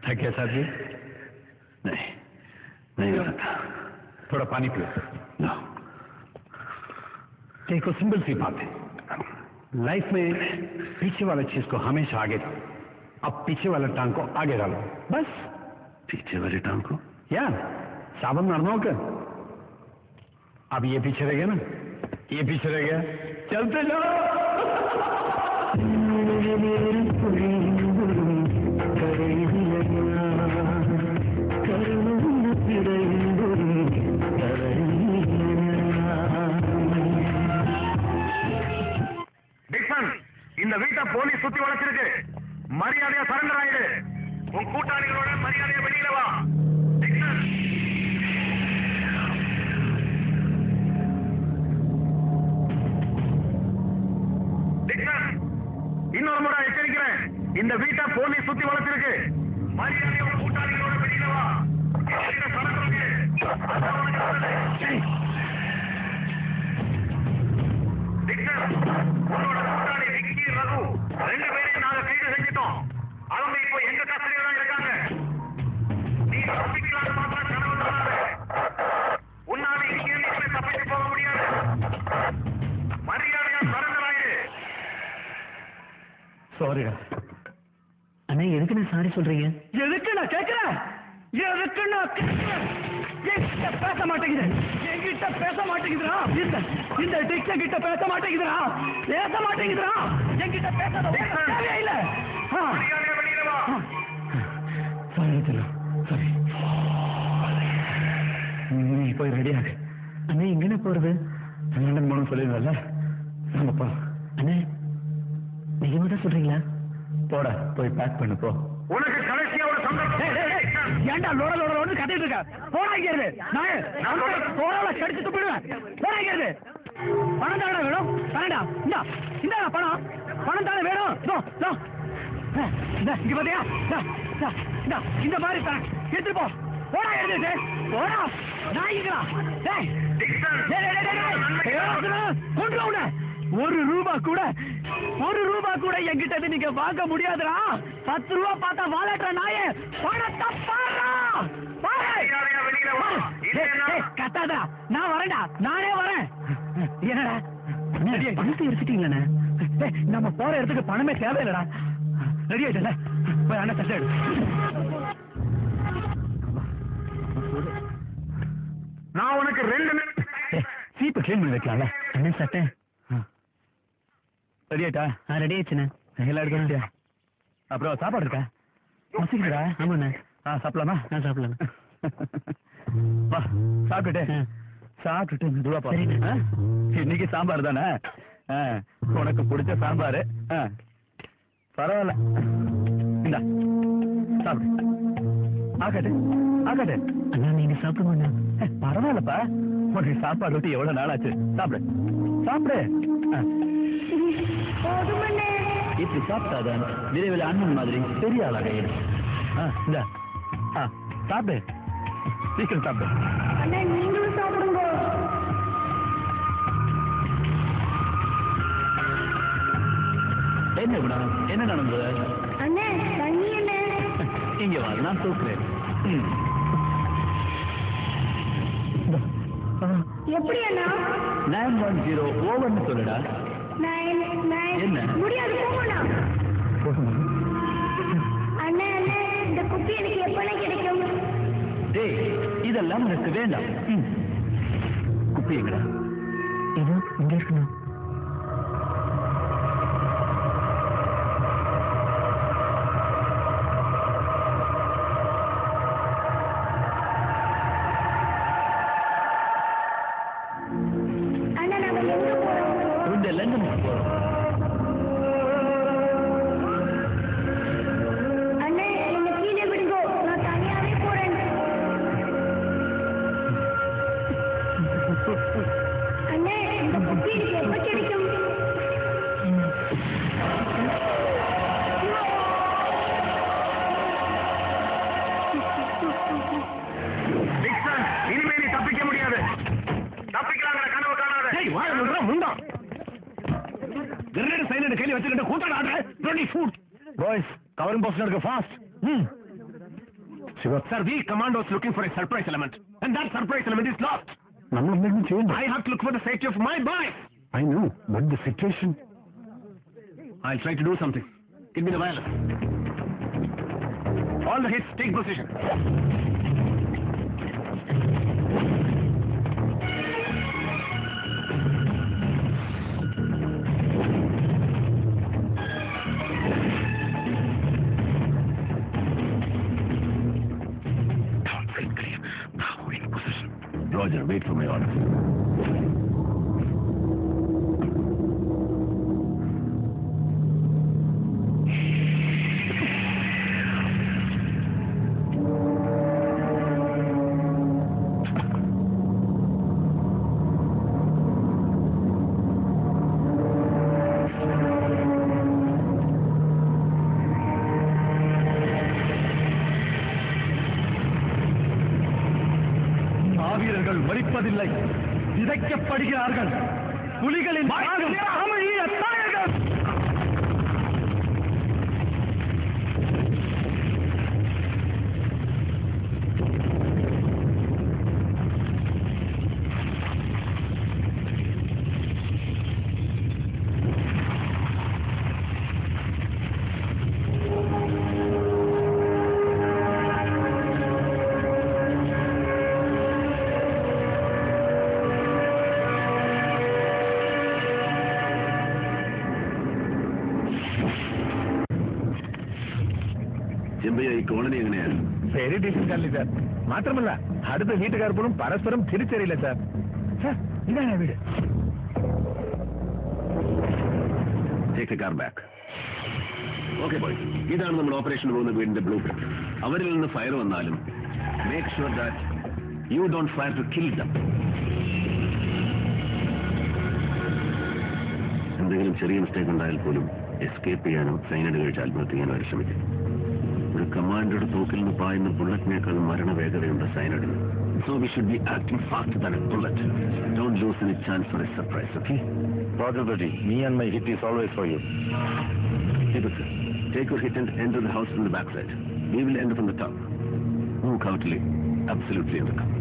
थक गया साहब जी? नहीं हो सकता। थोड़ा पानी पियो। नो। देखो सिंपल सी बात है, लाइफ में पीछे वाला चीज को हमेशा आगे डालो, अब पीछे वाला टांग को आगे डालो, बस। पीछे वाले टांग को? या सावन नड़नो कर। अब ये पीछे रह गया ना, ये पीछे रह गया, चलते जाओ। இந்த வீட்டை போலீஸ் சுத்தி வளைச்சிருக்கு. மரியாதையா சரண்டர் ஆயிடு. உன் கூட்டாளிகளோட மரியாதையா வெளியில வா. இன்னொரு முறை எச்சரிக்கிறேன், இந்த வீட்டை போலீஸ் சுத்தி வளைச்சிருக்கு. மரியாதையா உன் கூட்டாளிகளோட வெளியில வா. உன்னோட கூட்டாளி விக்கி, ரகு ரெண்டு பேரையும் நாங்க கைது செஞ்சிட்டோம். அவங்க இப்போ எங்க கஸ்டடியில தான் இருக்காங்க. நீ தப்பிக்கலான்னு மாத்திரம் கனவு சொல்லாத. உன்னால இங்கே தப்பிச்சு போக முடியாது. மரியாதையா சரண்டர் ஆயிடு. சாரிடா அண்ணா, எதுக்கு நான் சாரி சொல்றீங்க? எதுக்கு நான் கேட்கிறேன், எதுக்கு நான் கேட்கிறேன். என்கிட்ட பேச மாட்டேங்குது, என்கிட்ட பேச மாட்டேங்குதுடா. இந்த டிக்ஸ கிட்ட பேச மாட்டேங்குதுடா, பேச மாட்டேங்குதுடா. என்கிட்ட பேசாத தேவையே இல்ல. Sorry sorry. நீ போய் ரெடி ஆகு. அண்ணா, எங்கன்னு போறது? லண்டன் போகணும்னு சொல்லிடுவல்ல, நம்ம போ. அண்ணா, நிஜமா தான் சொல்றீங்களா? போட, போய் பேக் பண்ணு போ. உனக்கு கடைசியா ஒரு சந்தர்ப்பம். ஏன்டா லோட லோட லோட கட்டிட்டு இருக்க? போறாங்கிறது நான் போறால கடிச்சு துப்பிடுவேன். போறாங்கிறது பணம் தானே வேணும். பணம்டா, இந்த பணம் பணம் தானே வேணும். இங்க பாத்தியா, இந்த மாதிரி தரேன், எடுத்துட்டு போ. போடா, எழுதிட்டு போடா. நாய்களா கொண்டு உன ஒரு ரூபா கூட என்கிட்ட நீங்க வாங்க முடியாதுடா. 10 ரூபா பார்த்தா வாழற நாயே, பணத்தை பாரா. கத்தாதா, நான் வரேன்டா, நானே வரேன். என்னடா பணத்தை எடுத்துட்டீங்களா? நம்ம போற இடத்துக்கு பணமே தேவையில்லடா. ரெடி ஆயிட்டல, போய் அண்ணா சட்டை எடு. நான் உனக்கு 2 சீப்பை கிளீன் பண்ணி வைக்கலாம்ல. அண்ணா சட்டை ரெடி ஆயிட்டா? ரெடி ஆயிடுச்சுண்ணே. எல்லாம் எடுக்கணும். அப்புறம் சாப்பாடு இருக்கா? மசிக்கிறா? ஆமாண்ணே. சாப்பிடலாமா? சாப்பிடலாம். வா, சாப்பிட்டுட்டு மெதுவா போ. இன்னைக்கு சாம்பார் தானே, உனக்கு பிடிச்ச சாம்பார். பரவாயில்ல, இந்த சாப்பிடு. ஆகட்டு. அண்ணா, நீங்க சாப்பிடுங்க. பரவாயில்லப்பா, உனக்கு சாப்பாடு விட்டு எவ்வளவு நாள் ஆச்சு. சாப்பிடு. இப்படி சாப்பிட்டாதான் விரைவில் அண்ணன் மாதிரி பெரிய ஆளாக இந்த சாப்பிடு, சீக்கிரம் சாப்பிடு. நீங்களும் சாப்பிடுங்க. என்ன குணா, என்ன நடந்தது? அண்ணே, தண்ணி அண்ணே. இங்க வா, நான் தூக்குறேன். எப்படி அண்ணா? 910 ஓவர்னு சொல்லுடா. என்ன முடியாது, போகணா. அண்ணே, இந்த குப்பி எனக்கு எப்பனே கிடைக்கும்? டேய், இதெல்லாம் எனக்கு வேண்டாம். குப்பி எங்கடா? ஏதோ இங்க இருக்கணும். லண்டனுக்கு போறோம். அண்ணே, என்ன கீழே விடுங்கோ, நான் தனியாவே போறேன். அண்ணே, இந்த குப்பி எனக்கு எப்ப கிடைக்கும்? இனிமே நீ தப்பிக்க முடியாது. தப்பிக்கலாங்கிற கனவு காணாத. முண்டா கிரேட் சைலண்ட் கையில வச்சுக்கிட்டு கூட்டம் ஆடுற. 20 ஃபுட் பாய்ஸ், கவரிங் பாக்ஸ் எடுக்க fast. Shiva. Sir, we commandos looking for a surprise element. And that surprise element is lost. നമ്മൾ എന്തെങ്കിലും ചെയ്യണ്ട. I have to look for the safety of my boys. I know, but the situation. I'll try to do something. Give me the wireless. All the hits, take position. Roger, wait for my orders. வீரர்கள் மரிப்பதில்லை, விதைக்கப்படுகிறார்கள். புலிகளின் ചെമ്പയ്യ, ഈ colony എങ്ങനെയാണ്? Very decent അല്ലേ sir? മാത്രമല്ല അടുത്ത വീട്ടുകാർ പോലും പരസ്പരം തിരിച്ചറിയില്ല സാർ. സാർ, ഇതാണ് വീട്. Take the car back. Okay, boys. ഇതാണ് നമ്മൾ ഓപ്പറേഷൻ പോകുന്ന വീടിന്റെ ബ്ലൂ പ്രിന്റ്. അവരിൽ നിന്ന് ഫയർ വന്നാലും make sure that you don't fire to kill them. എന്തെങ്കിലും ചെറിയ മിസ്റ്റേക്ക് ഉണ്ടായാൽ പോലും എസ്കേപ്പ് ചെയ്യാനും സൈനൈഡ് കഴിച്ച് ആത്മഹത്യ ചെയ്യാനും അവർ ശ്രമിക്കും. ഒരു കമാൻഡറുടെ തോക്കിൽ നിന്ന് പായുന്ന ബുള്ളറ്റിനേക്കാൾ മരണവേഗതയുണ്ട് സൈനൈഡിന്. So we should be acting faster than a bullet. Don't lose any chance for a surprise, okay? Roger, buddy. Me and my hit is always for you. Deepak sir, take your hit and enter the house from the backside. We will enter from the top. Move covertly, absolutely in the cover.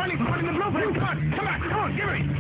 finding somebody in the blueprint. Come on, come on, give me.